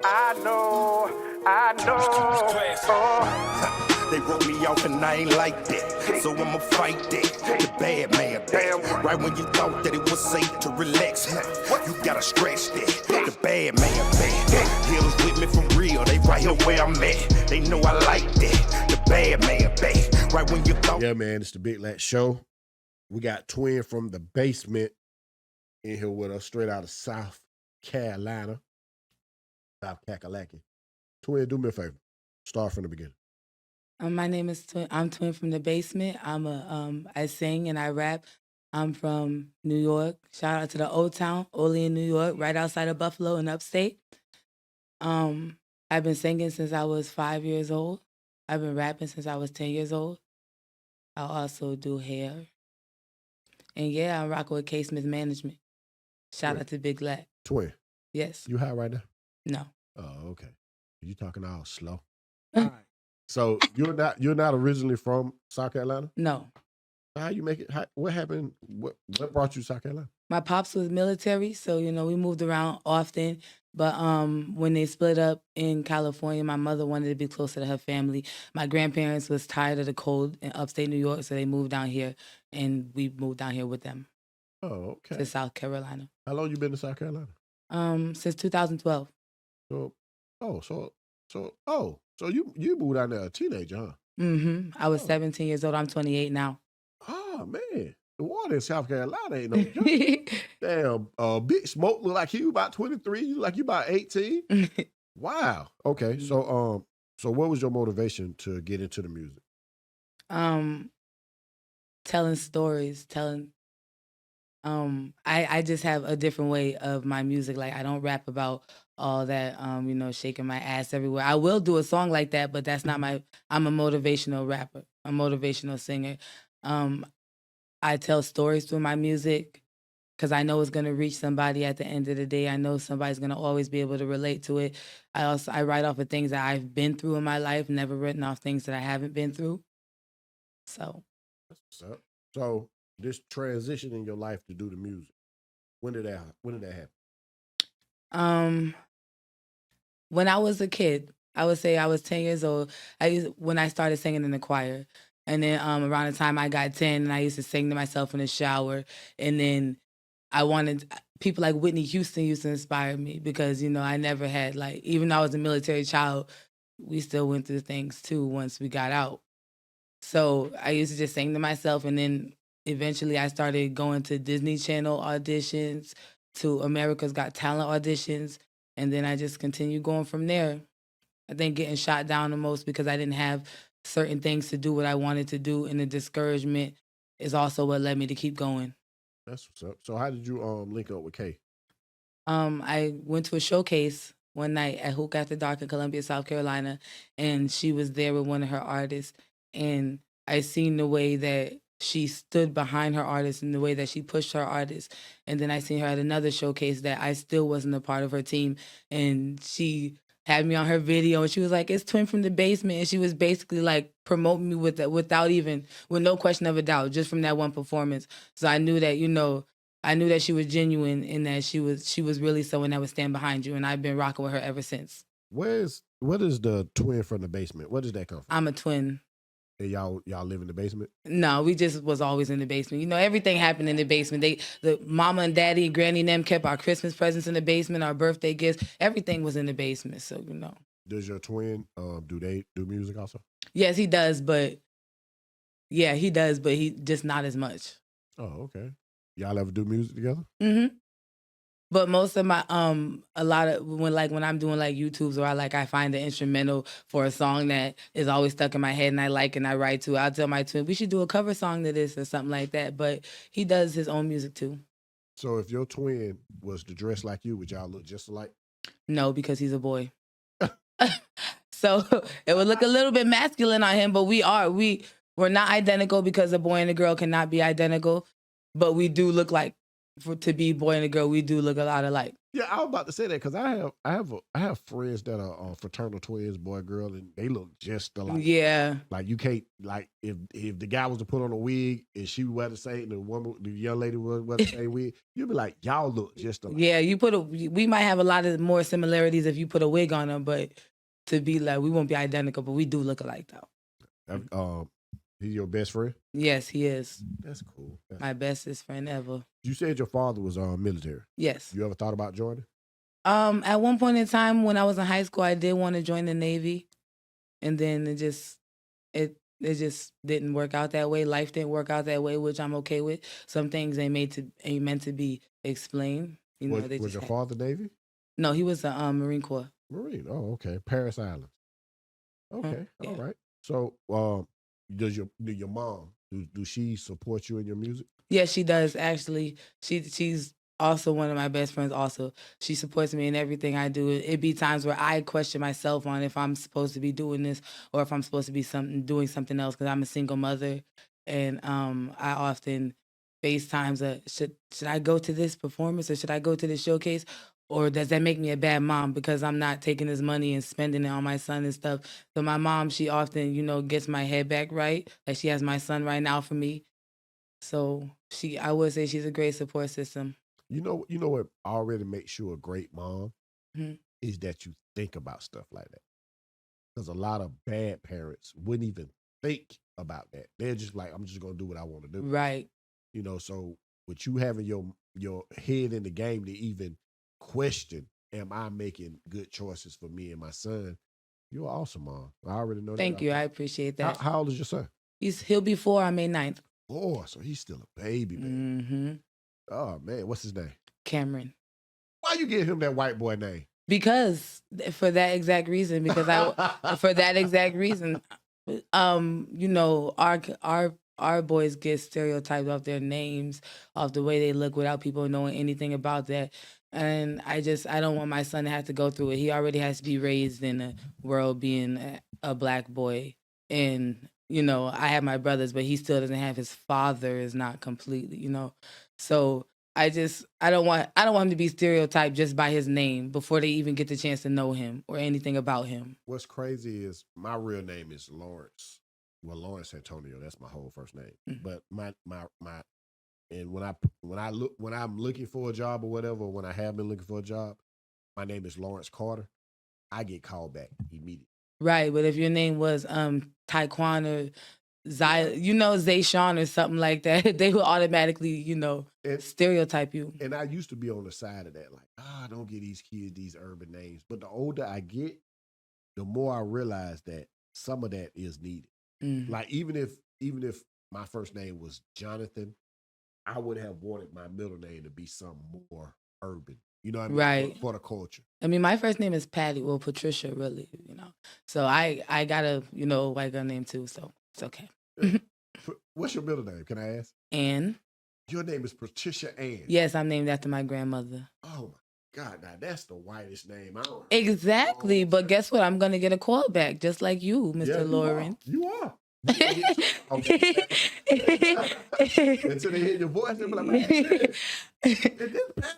I know. They wrote me off and I ain't like that, so I'ma fight that. The bad man back. Right when you thought that it was safe to relax, you gotta scratch that. The bad man back. Hills with me for real, they right here where I'm at. They know I like that. The bad man back. Right when you thought. Yeah, man, it's the Big LAC Show. We got Twinn from the basement in here with us, straight out of South Carolina. South Kakalaki. Twinn, do me a favor. Start from the beginning. My name is Twinn. I'm Twinn from the basement. I sing and I rap. I'm from New York. Shout out to the Old Town, Olean, New York, right outside of Buffalo in upstate. I've been singing since I was 5 years old. I've been rapping since I was 10 years old. I also do hair. And yeah, I'm rocking with K Smith Management. Shout out to Big LAC. Twinn. Yes. You high right now? No. Oh, okay. You talking all slow. All right. So you're not originally from South Carolina? No. How you make it? What happened? What brought you to South Carolina? My pops was military, so we moved around often. But when they split up in California, my mother wanted to be closer to her family. My grandparents was tired of the cold in upstate New York, so they moved down here, and we moved down here with them. Oh, okay. To South Carolina. How long you been in South Carolina? Since 2012. So you moved out there a teenager, huh? Mm-hmm. I was 17 years old. I'm 28 now. Oh man, the water in South Carolina ain't no joke. Damn, Big Smoke look like you about 23. You like you about 18. Wow. Okay. So what was your motivation to get into the music? Telling stories, I just have a different way of my music. Like I don't rap about all that, shaking my ass everywhere. I will do a song like that, but that's not I'm a motivational rapper, a motivational singer. I tell stories through my music because I know it's going to reach somebody at the end of the day. I know somebody's going to always be able to relate to it. I write off of things that I've been through in my life, never written off things that I haven't been through. So. That's what's up. So this transition in your life to do the music, when did that happen? When I was a kid, I would say I was 10 years old. When I started singing in the choir. And then around the time I got 10, and I used to sing to myself in the shower. And then people like Whitney Houston used to inspire me because, I never had, even though I was a military child, we still went through things too once we got out. So I used to just sing to myself. And then eventually I started going to Disney Channel auditions, to America's Got Talent auditions. And then I just continued going from there. I think getting shot down the most because I didn't have certain things to do what I wanted to do, and the discouragement is also what led me to keep going. That's what's up. So how did you link up with Kay? I went to a showcase one night at Hook After Dark in Columbia, South Carolina, and she was there with one of her artists, and I seen the way that she stood behind her artist and the way that she pushed her artist. And then I seen her at another showcase that I still wasn't a part of her team, and she had me on her video, and she was like, "It's Twinn from the basement," and she was basically like promoting me with no question of a doubt, just from that one performance. So I knew that she was genuine and that she was really someone that would stand behind you, and I've been rocking with her ever since. What is the Twinn from the basement? Where does that come from? I'm a twin. And y'all live in the basement? No, we just was always in the basement. Everything happened in the basement. The mama and daddy, granny and them kept our Christmas presents in the basement, our birthday gifts. Everything was in the basement, so Does your twin, do they do music also? Yes, he does, but he just not as much. Oh, okay. Y'all ever do music together? Mm-hmm. But most of my a lot of when I'm doing YouTubes, or I find the instrumental for a song that is always stuck in my head and I like and I write to, I'll tell my twin we should do a cover song to this or something like that. But he does his own music too. So if your twin was to dress like you, would y'all look just alike? No, because he's a boy. So it would look a little bit masculine on him, but we're not identical because a boy and a girl cannot be identical. But we do look like to be boy and a girl, we do look a lot alike. Yeah, I was about to say that because I have friends that are fraternal twins, boy, girl, and they look just alike. Yeah. Like you can't like if the guy was to put on a wig and she wear the same, the young lady wear the same wig, you'd be like, y'all look just alike. Yeah, we might have a lot of more similarities if you put a wig on them, but to be like, we won't be identical, but we do look alike though. He's your best friend? Yes, he is. That's cool. My bestest friend ever. You said your father was military. Yes. You ever thought about joining? At one point in time when I was in high school, I did want to join the Navy, and then it just didn't work out that way. Life didn't work out that way, which I'm okay with. Some things ain't meant to be explained. You know, was your father Navy? No, he was a Marine Corps. Marine. Oh, okay. Paris Island. Okay. Yeah. All right. So, do your mom do she support you in your music? Yeah, she does actually. She's also one of my best friends. Also, she supports me in everything I do. It be times where I question myself on if I'm supposed to be doing this or if I'm supposed to be doing something else because I'm a single mother, and I often face times should I go to this performance or should I go to this showcase? Or does that make me a bad mom because I'm not taking this money and spending it on my son and stuff? So my mom, she often, gets my head back right. Like she has my son right now for me. So I would say she's a great support system. You know what already makes you a great mom Mhm. is that you think about stuff like that. Because a lot of bad parents wouldn't even think about that. They're just like, I'm just gonna do what I want to do. Right. So with you having your head in the game to even question, am I making good choices for me and my son? You're awesome, Mom. I already know that. Thank you. I appreciate that. How old is your son? He'll be 4 on May 9th. 4, so he's still a baby, man. Mm-hmm. Oh man, what's his name? Cameron. Why you give him that white boy name? Because for that exact reason. Our boys get stereotyped off their names, off the way they look without people knowing anything about that. And I don't want my son to have to go through it. He already has to be raised in a world being a black boy. And, I have my brothers, but he still doesn't have his father is not completely, So I don't want him to be stereotyped just by his name before they even get the chance to know him or anything about him. What's crazy is my real name is Lawrence. Well, Lawrence Antonio, that's my whole first name. Mm-hmm. But my and when I'm looking for a job or whatever, when I have been looking for a job, my name is Lawrence Carter. I get called back immediately. Right, but if your name was Taekwon or Zayshawn or something like that, they will automatically, stereotype you. And I used to be on the side of that, like, don't get these kids these urban names. But the older I get, the more I realize that some of that is needed. Mm-hmm. Like even if my first name was Jonathan, I would have wanted my middle name to be something more urban. You know what I mean? Right. For the culture. I mean, my first name is Patty. Well, Patricia, really, So I got a, white girl name too, so it's okay. What's your middle name? Can I ask? Ann. Your name is Patricia Ann. Yes, I'm named after my grandmother. Oh my God, now that's the whitest name. Exactly, but guess what? I'm gonna get a call back, just like you, Mr. Lauren. You are. Until they hear your voice, they'll be like,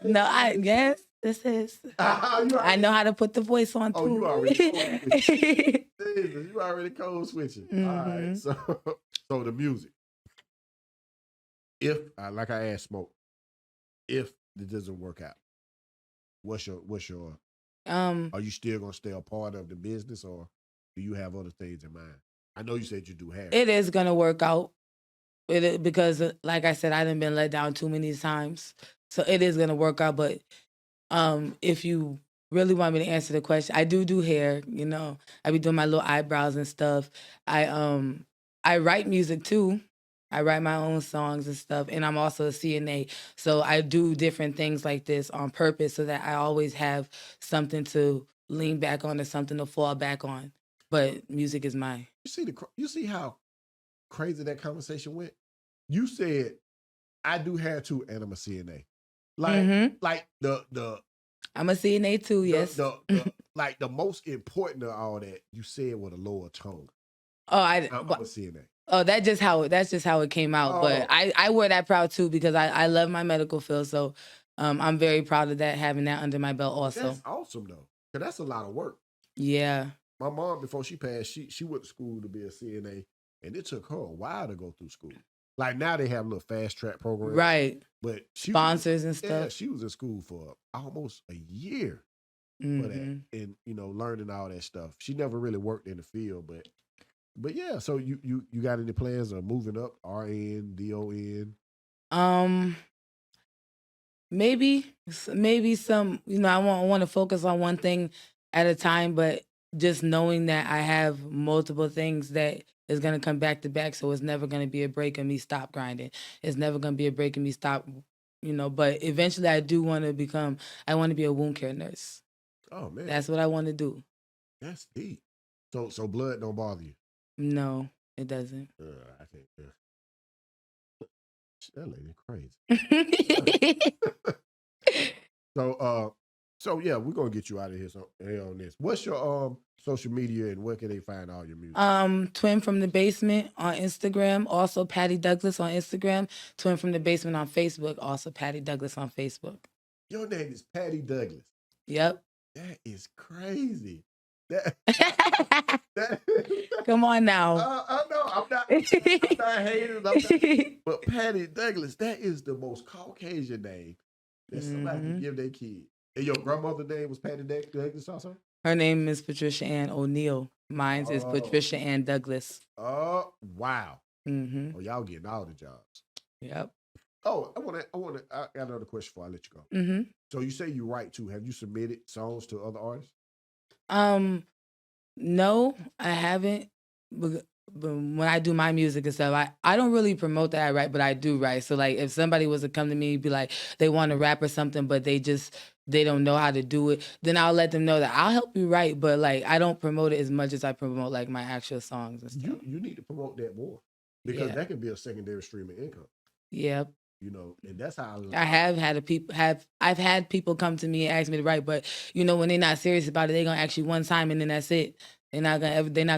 no, this is. I know how to put the voice on too. Oh, you already code switching. You already code switching. Mm-hmm. All right, so the music. If, like I asked Smoke, if it doesn't work out, what's your are you still gonna stay a part of the business, or do you have other things in mind? I know you said you do hair. It is gonna work out. Because like I said, I done been let down too many times. So it is gonna work out. But if you really want me to answer the question, I do hair, I be doing my little eyebrows and stuff. I write music too. I write my own songs and stuff, and I'm also a CNA. So I do different things like this on purpose so that I always have something to lean back on or something to fall back on. But music is mine. You see how crazy that conversation went? You said, I do hair too, and I'm a CNA. Like the I'm a CNA too, yes. Like the most important of all that you said with a lower tone. Oh, I'm a CNA. Oh, that's just how it came out. But Oh. I wear that proud too because I love my medical field. So I'm very proud of that, having that under my belt also. That's awesome though. Cause that's a lot of work. Yeah. My mom, before she passed, she went to school to be a CNA, and it took her a while to go through school. Like now they have a little fast track program. Right. But Sponsors and yeah, stuff. she was in school for almost a year for that, and learning all that stuff. She never really worked in the field, but yeah. So you got any plans of moving up, RN, DON? Maybe some, I want to focus on one thing at a time, but just knowing that I have multiple things that is going to come back to back. So it's never going to be a break of me stop grinding. It's never going to be a break of me stop, but eventually I want to be a wound care nurse. Oh man. That's what I want to do. That's deep. So blood don't bother you? No, it doesn't. I can't. That lady crazy. So yeah, we're gonna get you out of here on this. What's your social media and where can they find all your music? Twinn from the Basement on Instagram, also Patty Douglas on Instagram. Twinn from the Basement on Facebook, also Patty Douglas on Facebook. Your name is Patty Douglas. Yep. That is crazy. That Come on now. I know. I'm not hating. But Patty Douglas, that is the most Caucasian name that somebody can give their kid. And your grandmother's name was Patty Douglas also? Her name is Patricia Ann O'Neill. Mine is Patricia Ann Douglas. Oh, wow. Mm-hmm. Oh, y'all getting all the jobs. Yep. Oh, I got another question before I let you go. Mm-hmm. So you say you write too. Have you submitted songs to other artists? No, I haven't. But when I do my music and stuff, I don't really promote that I write, but I do write. So like if somebody was to come to me and be like, they want to rap or something, but they don't know how to do it, then I'll let them know that I'll help you write, but like I don't promote it as much as I promote like my actual songs and stuff. You need to promote that more because that can be a secondary stream of income. Yep. And that's how I've had people come to me and ask me to write, but when they're not serious about it, they're gonna ask you one time and then that's it. They're not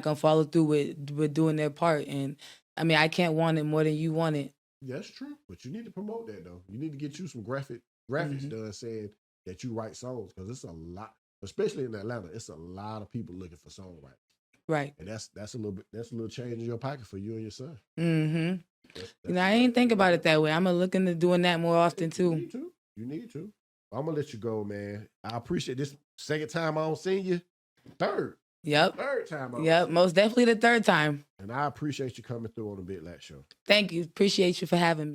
gonna follow through with doing their part. And I mean, I can't want it more than you want it. That's true, but you need to promote that though. You need to get you some graphics done saying that you write songs because it's a lot, especially in Atlanta. It's a lot of people looking for songwriters. Right. And that's a little change in your pocket for you and your son. Mm-hmm. I ain't think about it that way. I'm gonna look into doing that more often too. You need to. I'm gonna let you go, man. I appreciate this second time I don't see you. Third. Yep. Third time. Yep. Most definitely the third time. And I appreciate you coming through on the Big LAC Show. Thank you. Appreciate you for having me.